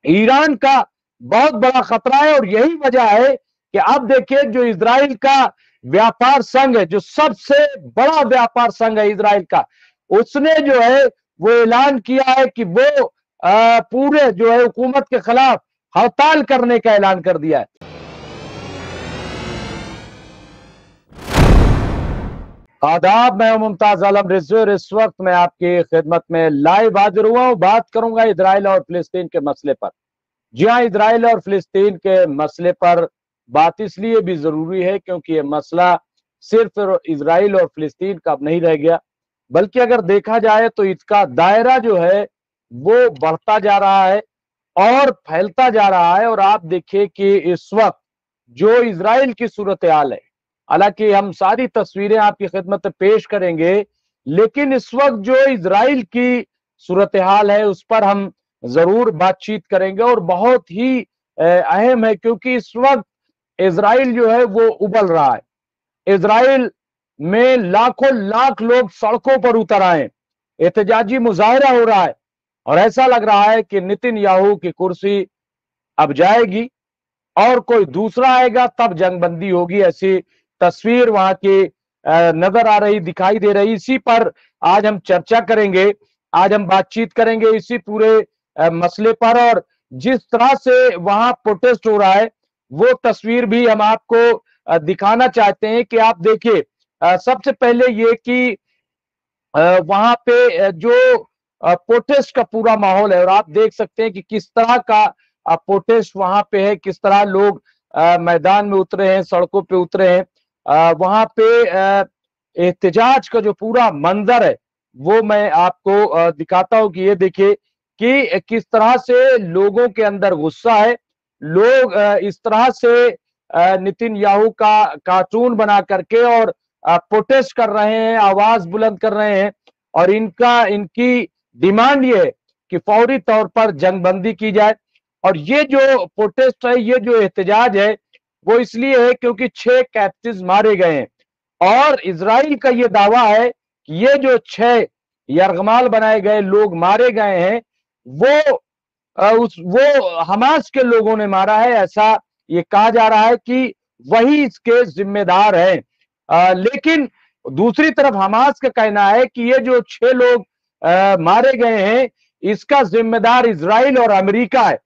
Iran का बहुत बड़ा खतरा है। और यही वजह है कि अब देखिए जो इजराइल का व्यापार संघ है, जो सबसे बड़ा व्यापार संघ है इजराइल का, उसने जो है वो ऐलान किया है कि वो पूरे जो है हुकूमत के खिलाफ हड़ताल करने का ऐलान कर दिया है। आदाब, मैं मुमताज आलम रिजवी और इस वक्त मैं आपकी खिदमत में लाइव हाजिर हुआ हूं। बात करूंगा इजराइल और फिलिस्तीन के मसले पर। जी हाँ, इजराइल और फिलिस्तीन के मसले पर बात इसलिए भी जरूरी है क्योंकि ये मसला सिर्फ इजराइल और फिलिस्तीन का अब नहीं रह गया, बल्कि अगर देखा जाए तो इसका दायरा जो है वो बढ़ता जा रहा है और फैलता जा रहा है। और आप देखिए कि इस वक्त जो इजराइल की सूरत हाल है, हालांकि हम सारी तस्वीरें आपकी खिदमत में पेश करेंगे, लेकिन इस वक्त जो इजराइल की सूरत हाल है उस पर हम जरूर बातचीत करेंगे। और बहुत ही अहम है क्योंकि इस वक्त इजराइल जो है वो उबल रहा है। इजराइल में लाखों लाख लोग सड़कों पर उतर आए, एहतजाजी मुजाहरा हो रहा है और ऐसा लग रहा है कि नेतन्याहू की कुर्सी अब जाएगी और कोई दूसरा आएगा, तब जंगबंदी होगी। ऐसी तस्वीर वहां की नजर आ रही, दिखाई दे रही। इसी पर आज हम चर्चा करेंगे, आज हम बातचीत करेंगे इसी पूरे मसले पर। और जिस तरह से वहां प्रोटेस्ट हो रहा है वो तस्वीर भी हम आपको दिखाना चाहते हैं कि आप देखिए। सबसे पहले ये कि वहां पे जो प्रोटेस्ट का पूरा माहौल है और आप देख सकते हैं कि किस तरह का प्रोटेस्ट वहां पे है, किस तरह लोग मैदान में उतरे हैं, सड़कों पे उतरे हैं। वहां पे एहतजाज का जो पूरा मंजर है वो मैं आपको दिखाता हूं कि ये देखिए कि किस तरह से लोगों के अंदर गुस्सा है। लोग इस तरह से नेतन्याहू का कार्टून बना करके और प्रोटेस्ट कर रहे हैं, आवाज बुलंद कर रहे हैं। और इनकी डिमांड ये है कि फौरी तौर पर जंगबंदी की जाए। और ये जो प्रोटेस्ट है, ये जो एहतजाज है वो इसलिए है क्योंकि 6 कैप्टिव्स मारे गए हैं। और इजराइल का ये दावा है कि ये जो 6 यरगमाल बनाए गए लोग मारे गए हैं वो वो हमास के लोगों ने मारा है। ऐसा ये कहा जा रहा है कि वही इसके जिम्मेदार हैं। लेकिन दूसरी तरफ हमास का कहना है कि ये जो 6 लोग मारे गए हैं इसका जिम्मेदार इजराइल और अमेरिका है।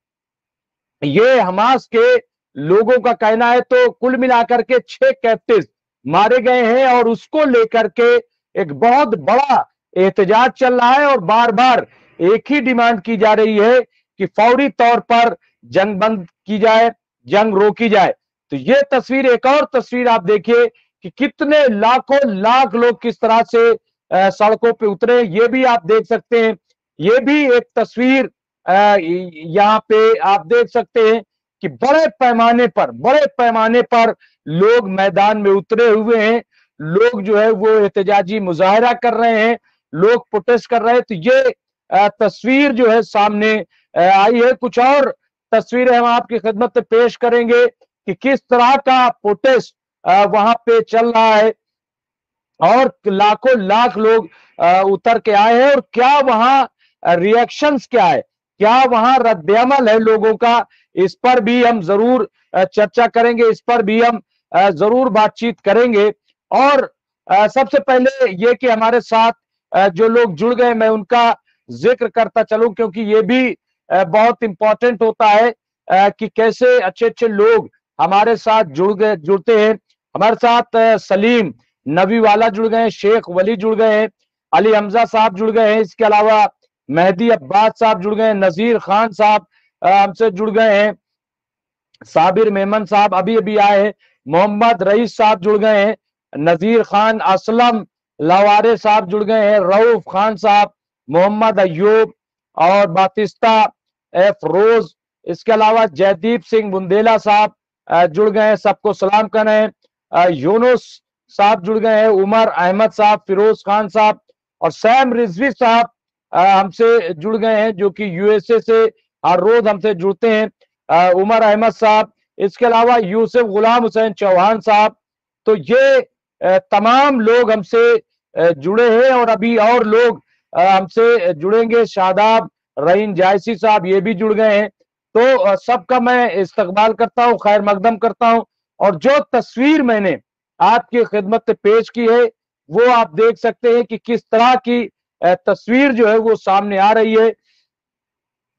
ये हमास के लोगों का कहना है। तो कुल मिलाकर के 6 कैप्टिव मारे गए हैं और उसको लेकर के एक बहुत बड़ा एहतजाज चल रहा है और बार बार एक ही डिमांड की जा रही है कि फौरी तौर पर जंग बंद की जाए, जंग रोकी जाए। तो ये तस्वीर, एक और तस्वीर आप देखिए कि कितने लाखों लाख लोग किस तरह से सड़कों पे उतरे, ये भी आप देख सकते हैं। ये भी एक तस्वीर यहाँ पे आप देख सकते हैं कि बड़े पैमाने पर लोग मैदान में उतरे हुए हैं। लोग जो है वो एहतजाजी मुजाहरा कर रहे हैं, लोग प्रोटेस्ट कर रहे हैं। तो ये तस्वीर जो है सामने आई है। कुछ और तस्वीरें हम आपकी खिदमत में पेश करेंगे कि किस तरह का प्रोटेस्ट वहां पे चल रहा है और लाखों लाख लोग उतर के आए हैं। और क्या वहां रिएक्शंस क्या है, क्या वहां रद्द-ए-अमल है लोगों का, इस पर भी हम जरूर चर्चा करेंगे, इस पर भी हम जरूर बातचीत करेंगे। और सबसे पहले ये कि हमारे साथ जो लोग जुड़ गए मैं उनका जिक्र करता चलूं क्योंकि ये भी बहुत इंपॉर्टेंट होता है कि कैसे अच्छे अच्छे लोग हमारे साथ जुड़ते हैं। हमारे साथ सलीम नबी वाला जुड़ गए हैं, शेख वली जुड़ गए हैं, अली हमजा साहब जुड़ गए हैं, इसके अलावा मेहदी अब्बास साहब जुड़ गए हैं, नजीर खान साहब हमसे जुड़ गए हैं, साबिर मेमन साहब अभी अभी आए हैं, मोहम्मद रईस साहब जुड़ गए हैं, नजीर खान असलम लवारे साहब जुड़ गए हैं, रऊफ खान साहब, मोहम्मद अयूब और बातिस्ता एफ रोज, इसके अलावा जयदीप सिंह बुंदेला साहब जुड़ गए हैं, सबको सलाम कर रहे हैं। यूनुस साहब जुड़ गए हैं, उमर अहमद साहब, फिरोज खान साहब और सैम रिजवी साहब हमसे जुड़ गए हैं जो कि यूएसए से हर रोज हमसे जुड़ते हैं। उमर अहमद साहब, इसके अलावा यूसुफ गुलाम हुसैन चौहान साहब। तो ये तमाम लोग हमसे जुड़े हैं और अभी और लोग हमसे जुड़ेंगे। शादाब रहीन जायसी साहब ये भी जुड़ गए हैं। तो सबका मैं इस्तकबाल करता हूं, खैर मकदम करता हूं। और जो तस्वीर मैंने आपकी खिदमत में पेश की है वो आप देख सकते हैं कि किस तरह की तस्वीर जो है वो सामने आ रही है।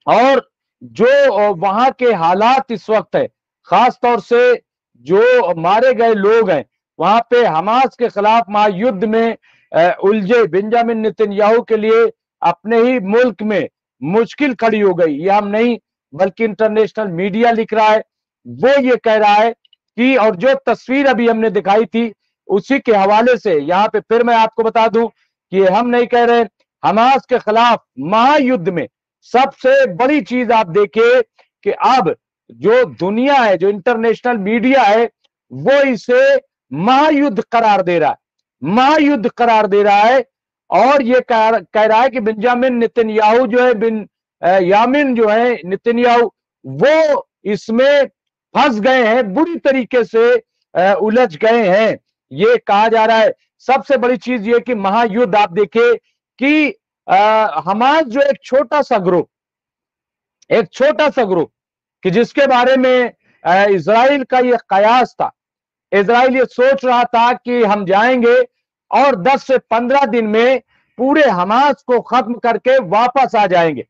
और जो वहां के हालात इस वक्त है, खास तौर से जो मारे गए लोग हैं, वहां पे हमास के खिलाफ महायुद्ध में उलझे बेंजामिन नेतन्याहू के लिए अपने ही मुल्क में मुश्किल खड़ी हो गई। ये हम नहीं बल्कि इंटरनेशनल मीडिया लिख रहा है, वो ये कह रहा है कि, और जो तस्वीर अभी हमने दिखाई थी उसी के हवाले से यहाँ पे फिर मैं आपको बता दूं कि हम नहीं कह रहे, हमास के खिलाफ महायुद्ध में सबसे बड़ी चीज आप देखिए कि अब जो दुनिया है, जो इंटरनेशनल मीडिया है, वो इसे महायुद्ध करार दे रहा है, महायुद्ध करार दे रहा है। और ये कह रहा है कि बेंजामिन नेतन्याहू जो है, यामिन जो है नेतन्याहू, वो इसमें फंस गए हैं, बुरी तरीके से उलझ गए हैं, ये कहा जा रहा है। सबसे बड़ी चीज ये कि महायुद्ध आप देखिए कि हमास जो एक छोटा सा ग्रुप कि जिसके बारे में इजराइल का ये कयास था, इजराइल ये सोच रहा था कि हम जाएंगे और 10 से 15 दिन में पूरे हमास को खत्म करके वापस आ जाएंगे।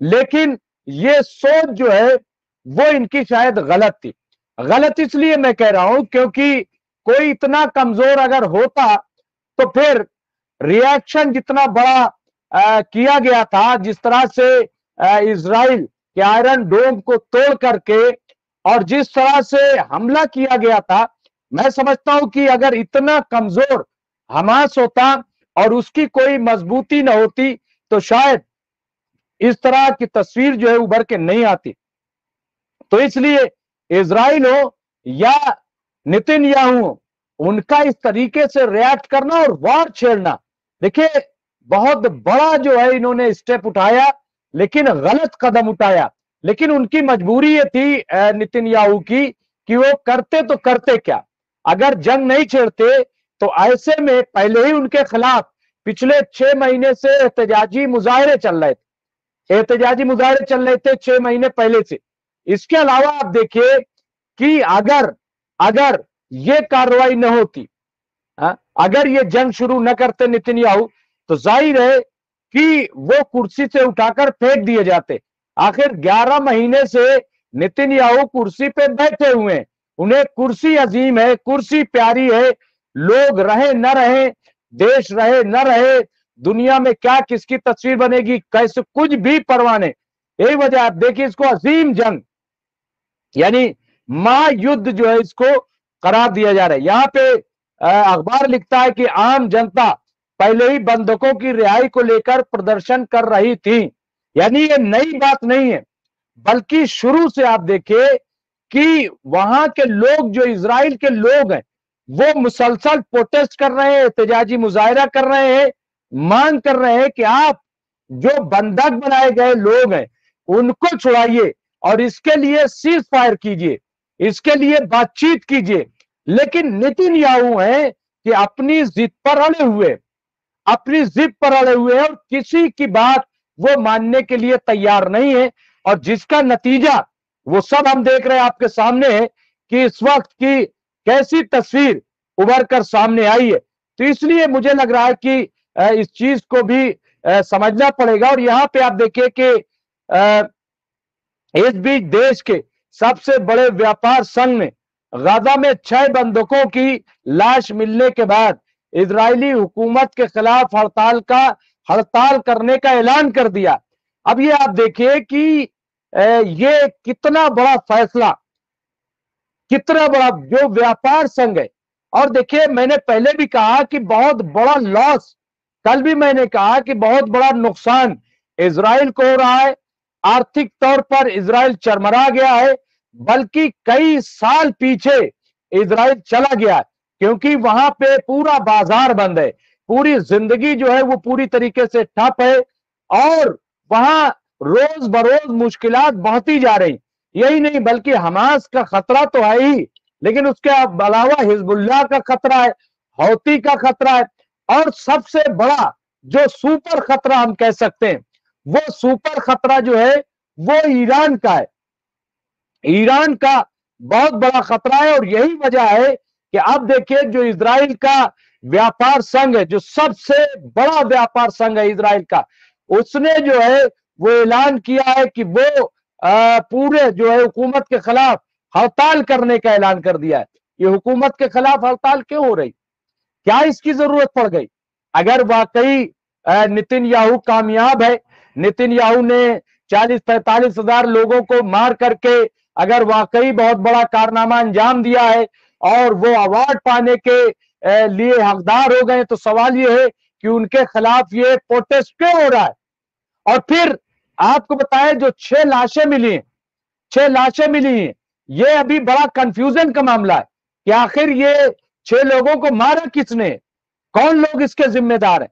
लेकिन ये सोच जो है वो इनकी शायद गलत थी। गलत इसलिए मैं कह रहा हूं क्योंकि कोई इतना कमजोर अगर होता तो फिर रिएक्शन जितना बड़ा किया गया था, जिस तरह से इजराइल के आयरन डोम को तोड़ करके और जिस तरह से हमला किया गया था, मैं समझता हूं कि अगर इतना कमजोर हमास होता और उसकी कोई मजबूती न होती तो शायद इस तरह की तस्वीर जो है उभर के नहीं आती। तो इसलिए इजराइल हो या नेतन्याहू हो, उनका इस तरीके से रिएक्ट करना और वार छेड़ना, देखिए बहुत बड़ा जो है इन्होंने स्टेप उठाया, लेकिन गलत कदम उठाया। लेकिन उनकी मजबूरी ये थी नेतन्याहू की कि वो करते तो करते क्या, अगर जंग नहीं छेड़ते तो ऐसे में पहले ही उनके खिलाफ पिछले 6 महीने से एहतजाजी मुजाहरे चल रहे थे 6 महीने पहले से। इसके अलावा आप देखिए कि अगर ये कार्रवाई न होती, अगर ये जंग शुरू न करते नेतन्याहू, तो जाहिर है कि वो कुर्सी से उठाकर फेंक दिए जाते। आखिर 11 महीने से नेतन्याहू कुर्सी पे बैठे हुए हैं, उन्हें कुर्सी अजीम है, कुर्सी प्यारी है, लोग रहे न रहे, देश रहे न रहे, दुनिया में क्या किसकी तस्वीर बनेगी कैसे, कुछ भी परवाह नहीं। यही वजह आप देखिए इसको अजीम जंग यानी महायुद्ध जो है इसको करार दिया जा रहा है। यहाँ पे अखबार लिखता है कि आम जनता पहले ही बंधकों की रिहाई को लेकर प्रदर्शन कर रही थी। यानी ये नई बात नहीं है, बल्कि शुरू से आप देखिए कि वहां के लोग, जो इजराइल के लोग हैं, वो मुसलसल प्रोटेस्ट कर रहे हैं, एहतजाजी मुजाहरा कर रहे हैं, मांग कर रहे हैं कि आप जो बंधक बनाए गए लोग हैं उनको छुड़ाइए और इसके लिए सीज फायर कीजिए, इसके लिए बातचीत कीजिए। लेकिन नेतन्याहू है कि अपनी जिद पर अड़े हुए हैं और किसी की बात वो मानने के लिए तैयार नहीं है। और जिसका नतीजा वो सब हम देख रहे हैं आपके सामने है कि इस वक्त की कैसी तस्वीर उभर कर सामने आई है। तो इसलिए मुझे लग रहा है कि इस चीज को भी समझना पड़ेगा। और यहां पे आप देखिए कि इस बीच देश के सबसे बड़े व्यापार संघ ने गाजा में 6 बंधकों की लाश मिलने के बाद इजरायली हुकूमत के खिलाफ हड़ताल करने का ऐलान कर दिया। अब ये आप देखिए कि ये कितना बड़ा फैसला, कितना बड़ा जो व्यापार संघ है। और देखिए मैंने पहले भी कहा कि बहुत बड़ा लॉस, कल भी मैंने कहा कि बहुत बड़ा नुकसान इजराइल को हो रहा है। आर्थिक तौर पर इजराइल चरमरा गया है, बल्कि कई साल पीछे इजराइल चला गया, क्योंकि वहां पे पूरा बाजार बंद है, पूरी जिंदगी जो है वो पूरी तरीके से ठप है और वहां रोज बरोज मुश्किलात बढ़ती जा रही। यही नहीं बल्कि हमास का खतरा तो है ही, लेकिन उसके अलावा हिजबुल्लाह का खतरा है, हौती का खतरा है, और सबसे बड़ा जो सुपर खतरा हम कह सकते हैं, वो सुपर खतरा जो है वो ईरान का है। ईरान का बहुत बड़ा खतरा है। और यही वजह है कि अब देखिए जो इजराइल का व्यापार संघ है, जो सबसे बड़ा व्यापार संघ है इजराइल का, उसने जो है वो ऐलान किया है कि वो पूरे जो है हुकूमत के खिलाफ हड़ताल करने का ऐलान कर दिया है। ये हुकूमत के खिलाफ हड़ताल क्यों हो रही, क्या इसकी जरूरत पड़ गई? अगर वाकई नितिन याहू कामयाब है, नितिन याहू ने 40-45 हजार लोगों को मार करके अगर वाकई बहुत बड़ा कारनामा अंजाम दिया है और वो अवार्ड पाने के लिए हकदार हो गए, तो सवाल ये है कि उनके खिलाफ ये प्रोटेस्ट क्यों हो रहा है? और फिर आपको बताएं जो 6 लाशें मिली हैं, 6 लाशें मिली हैं, ये अभी बड़ा कंफ्यूजन का मामला है कि आखिर ये 6 लोगों को मारा किसने, कौन लोग इसके जिम्मेदार हैं।